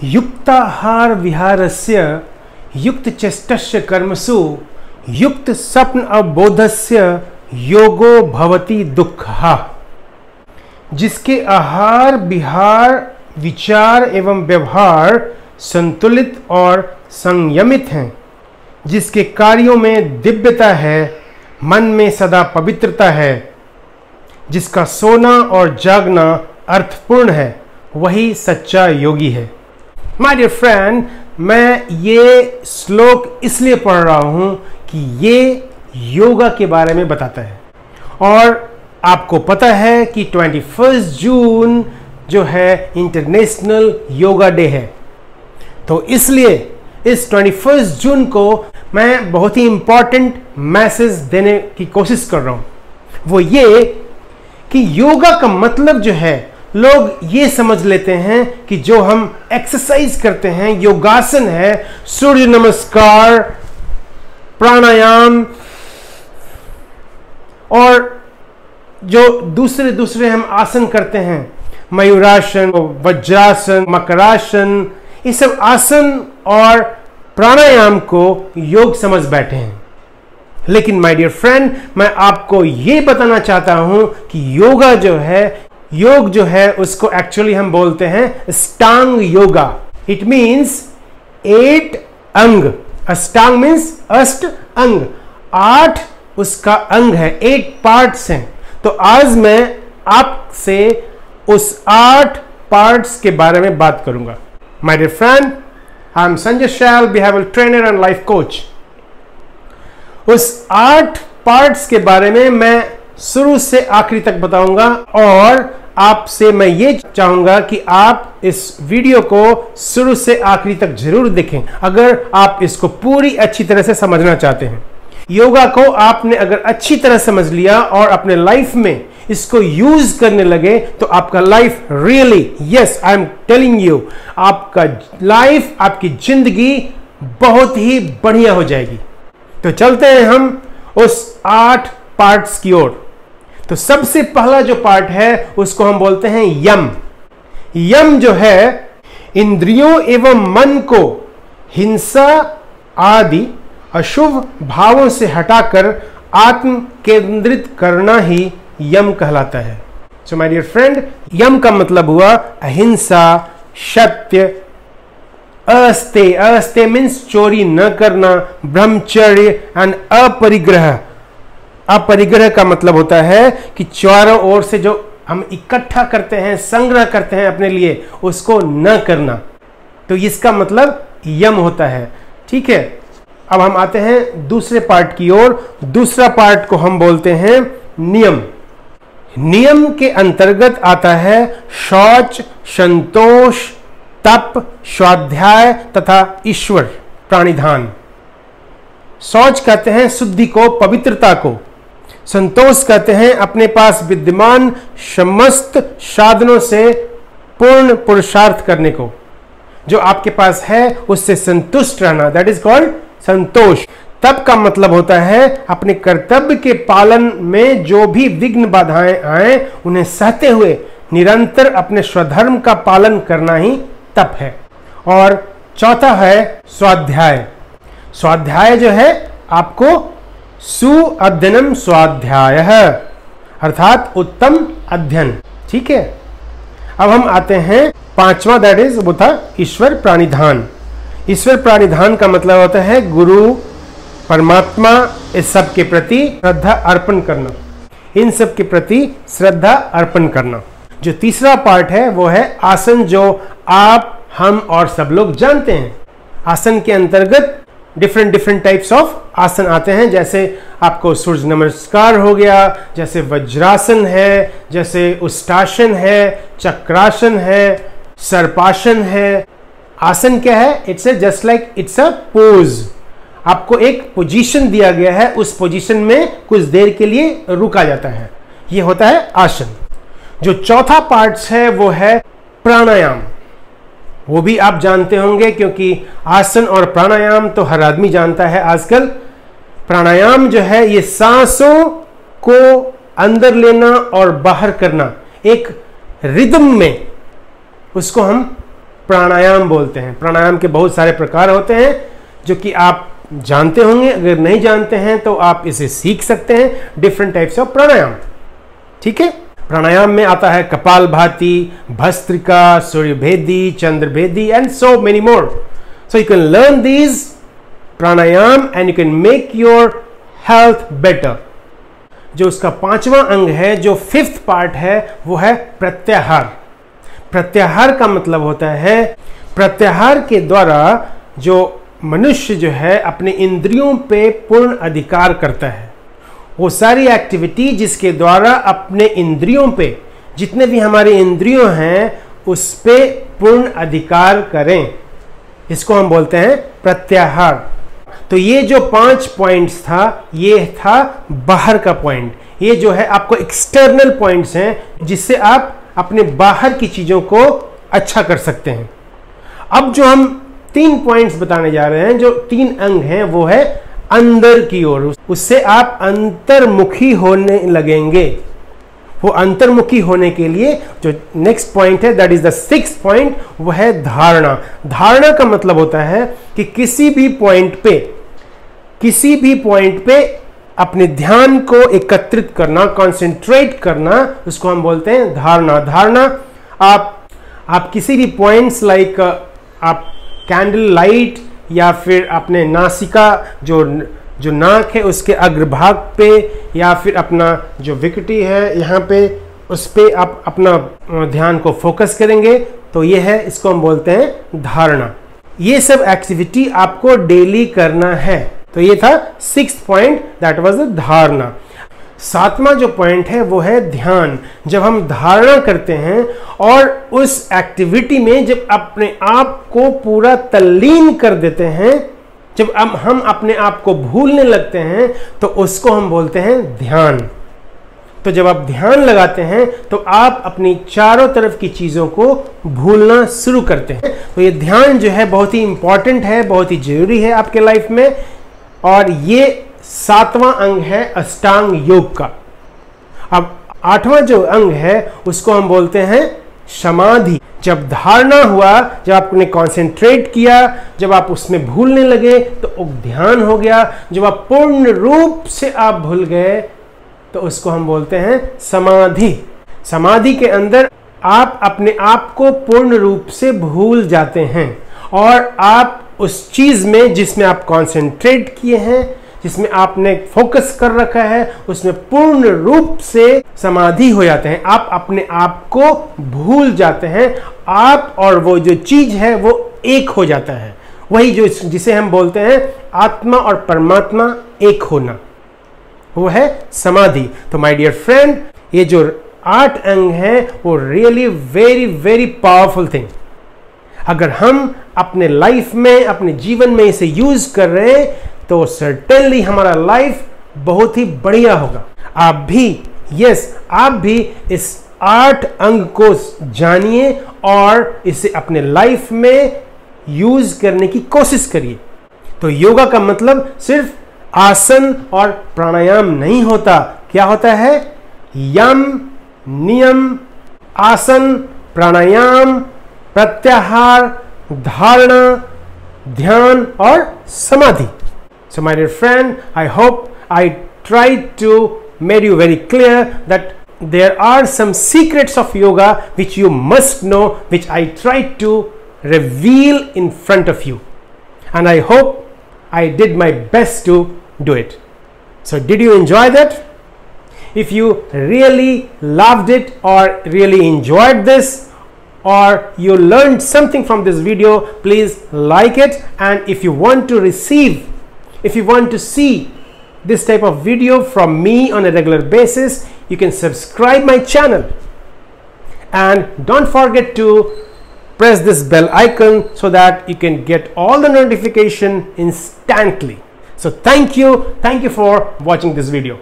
युक्ताहार विहारस्य युक्त चेष्टस्य कर्मसु युक्त स्वप्न अवबोधस्य योगो भवति दुःखः। जिसके आहार विहार विचार एवं व्यवहार संतुलित और संयमित हैं, जिसके कार्यों में दिव्यता है, मन में सदा पवित्रता है, जिसका सोना और जागना अर्थपूर्ण है, वही सच्चा योगी है। माय डियर फ्रेंड, मैं ये श्लोक इसलिए पढ़ रहा हूं कि ये योगा के बारे में बताता है। और आपको पता है कि 21 जून जो है इंटरनेशनल योगा डे है, तो इसलिए इस 21 जून को मैं बहुत ही इंपॉर्टेंट मैसेज देने की कोशिश कर रहा हूं। वो ये कि योगा का मतलब जो है, लोग ये समझ लेते हैं कि जो हम एक्सरसाइज करते हैं, योगासन है, सूर्य नमस्कार, प्राणायाम और जो दूसरे हम आसन करते हैं, मयूरासन, वज्रासन, मकरासन, ये सब आसन और प्राणायाम को योग समझ बैठे हैं। लेकिन माय डियर फ्रेंड, मैं आपको ये बताना चाहता हूं कि योगा जो है, योग जो है, उसको एक्चुअली हम बोलते हैं अष्टांग योगा। इट मीन्स 8 अंग। अष्टांग मीन्स अष्ट अंग, 8 उसका अंग है, 8 पार्ट्स हैं। तो आज मैं आपसे उस 8 पार्ट्स के बारे में बात करूंगा। My dear friend, I am Sanjay Shail, behavioural trainer and life coach. उस 8 पार्ट्स के बारे में मैं शुरू से आखिरी तक बताऊंगा और आपसे मैं ये चाहूंगा कि आप इस वीडियो को शुरू से आखिरी तक जरूर देखें, अगर आप इसको पूरी अच्छी तरह से समझना चाहते हैं। योगा को आपने अगर अच्छी तरह समझ लिया और अपने लाइफ में इसको यूज करने लगे, तो आपका life really, yes I am telling you, आपका लाइफ, आपकी जिंदगी बहुत ही बढ़िया हो जाएगी। तो चलते हैं हम उस 8 पार्ट्स की ओर। तो सबसे पहला जो पार्ट है उसको हम बोलते हैं यम। यम जो है, इंद्रियों एवं मन को हिंसा आदि अशुभ भावों से हटाकर आत्म केंद्रित करना ही यम कहलाता है। सो माय डियर फ्रेंड, यम का मतलब हुआ अहिंसा, सत्य, अस्ते। अस्ते मीन्स चोरी न करना, ब्रह्मचर्य एंड अपरिग्रह। अपरिग्रह का मतलब होता है कि चारों ओर से जो हम इकट्ठा करते हैं, संग्रह करते हैं अपने लिए, उसको न करना। तो इसका मतलब यम होता है। ठीक है, अब हम आते हैं दूसरे पार्ट की ओर। दूसरा पार्ट को हम बोलते हैं नियम। नियम के अंतर्गत आता है शौच, संतोष, तप, स्वाध्याय तथा ईश्वर प्राणिधान। शौच कहते हैं शुद्धि को, पवित्रता को। संतोष कहते हैं अपने पास विद्यमान समस्त साधनों से पूर्ण पुरुषार्थ करने को। जो आपके पास है उससे संतुष्ट रहना, दैट इज कॉल्ड संतोष। तप का मतलब होता है अपने कर्तव्य के पालन में जो भी विघ्न बाधाएं आए, उन्हें सहते हुए निरंतर अपने स्वधर्म का पालन करना ही तप है। और चौथा है स्वाध्याय। स्वाध्याय जो है आपको सुअध्ययनम स्वाध्याय है, अर्थात उत्तम अध्ययन। ठीक है, अब हम आते हैं पांचवा, दैट इज वो था ईश्वर प्राणिधान। ईश्वर प्राणिधान का मतलब होता है गुरु, परमात्मा, इस सब के प्रति श्रद्धा अर्पण करना, इन सब के प्रति श्रद्धा अर्पण करना। जो तीसरा पार्ट है वो है आसन, जो आप, हम और सब लोग जानते हैं। आसन के अंतर्गत डिफरेंट टाइप्स ऑफ आसन आते हैं, जैसे आपको सूर्य नमस्कार हो गया, जैसे वज्रासन है, जैसे उष्टासन है, चक्रासन है, सर्पासन है। आसन क्या है? It's just like it's a pose. आपको एक पोजीशन दिया गया है, उस पोजीशन में कुछ देर के लिए रुका जाता है, ये होता है आसन। जो चौथा पार्ट्स है वो है प्राणायाम। वो भी आप जानते होंगे, क्योंकि आसन और प्राणायाम तो हर आदमी जानता है आजकल। प्राणायाम जो है ये सांसों को अंदर लेना और बाहर करना, एक रिदम में उसको हम प्राणायाम बोलते हैं। प्राणायाम के बहुत सारे प्रकार होते हैं जो कि आप जानते होंगे, अगर नहीं जानते हैं तो आप इसे सीख सकते हैं, डिफरेंट टाइप्स ऑफ प्राणायाम। ठीक है, प्राणायाम में आता है Kapalbhati, Bhastrika, Suryabhedi, Chandrabhedi and so many more. So you can learn these pranayama and you can make your health better. जो उसका 5वां अंग है, जो 5th पार्ट है, वो है प्रत्याहार। प्रत्याहार का मतलब होता है, प्रत्याहार के द्वारा जो मनुष्य जो है अपने इंद्रियों पे पूर्ण अधिकार करता है। वो सारी एक्टिविटी जिसके द्वारा अपने इंद्रियों पे, जितने भी हमारे इंद्रियों हैं, उस पे पूर्ण अधिकार करें, इसको हम बोलते हैं प्रत्याहार। तो ये जो 5 पॉइंट्स था, ये था बाहर का पॉइंट। ये जो है आपको एक्सटर्नल पॉइंट्स हैं जिससे आप अपने बाहर की चीजों को अच्छा कर सकते हैं। अब जो हम 3 पॉइंट्स बताने जा रहे हैं, जो 3 अंग हैं, वो है अंदर की ओर। उससे आप अंतर्मुखी होने लगेंगे। वो अंतर्मुखी होने के लिए जो नेक्स्ट पॉइंट है, that is the 6th point, वो है धारणा। धारणा का मतलब होता है कि किसी भी पॉइंट पे अपने ध्यान को एकत्रित करना, कंसंट्रेट करना, उसको हम बोलते हैं धारणा। धारणा आप किसी भी पॉइंट्स लाइक आप कैंडल लाइट या फिर अपने नासिका जो नाक है उसके अग्रभाग पे, या फिर अपना जो विकृति है यहाँ पे, उस पे आप अपना ध्यान को फोकस करेंगे, तो ये है, इसको हम बोलते हैं धारणा। ये सब एक्टिविटी आपको डेली करना है। तो ये था 6th point, that was the धारणा। 7वां जो पॉइंट है वो है ध्यान। जब हम धारणा करते हैं और उस एक्टिविटी में जब अपने आप को पूरा तल्लीन कर देते हैं, जब हम अपने आप को भूलने लगते हैं, तो उसको हम बोलते हैं ध्यान। तो जब आप ध्यान लगाते हैं तो आप अपनी चारों तरफ की चीज़ों को भूलना शुरू करते हैं। तो ये ध्यान जो है बहुत ही इंपॉर्टेंट है, बहुत ही जरूरी है आपके लाइफ में। और ये 7वां अंग है अष्टांग योग का। अब 8वां जो अंग है उसको हम बोलते हैं समाधि। जब धारणा हुआ, जब आपने कंसंट्रेट किया, जब आप उसमें भूलने लगे, तो ध्यान हो गया। जब आप पूर्ण रूप से आप भूल गए, तो उसको हम बोलते हैं समाधि। समाधि के अंदर आप अपने आप को पूर्ण रूप से भूल जाते हैं और आप उस चीज में जिसमें आप कंसंट्रेट किए हैं, जिसमें आपने फोकस कर रखा है, उसमें पूर्ण रूप से समाधि हो जाते हैं। आप अपने आप को भूल जाते हैं। आप और वो जो चीज है वो एक हो जाता है। वही जो जिसे हम बोलते हैं आत्मा और परमात्मा एक होना, वो है समाधि। तो माय डियर फ्रेंड, ये जो 8 अंग हैं वो really very very powerful thing. अगर हम अपने लाइफ में, अपने जीवन में इसे यूज कर रहे हैं, तो सर्टेनली हमारा लाइफ बहुत ही बढ़िया होगा। आप भी इस 8 अंग को जानिए और इसे अपने लाइफ में यूज करने की कोशिश करिए। तो योगा का मतलब सिर्फ आसन और प्राणायाम नहीं होता। क्या होता है? यम, नियम, आसन, प्राणायाम, प्रत्याहार, धारणा, ध्यान और समाधि। So my dear friend, I hope I tried to make you very clear that there are some secrets of yoga which you must know, which I tried to reveal in front of you, and I hope I did my best to do it. So did you enjoy that? If you really loved it or really enjoyed this, or you learned something from this video, please like it. And if you want to see this type of video from me on a regular basis, you can subscribe my channel, and don't forget to press this bell icon so that you can get all the notification instantly. So thank you for watching this video.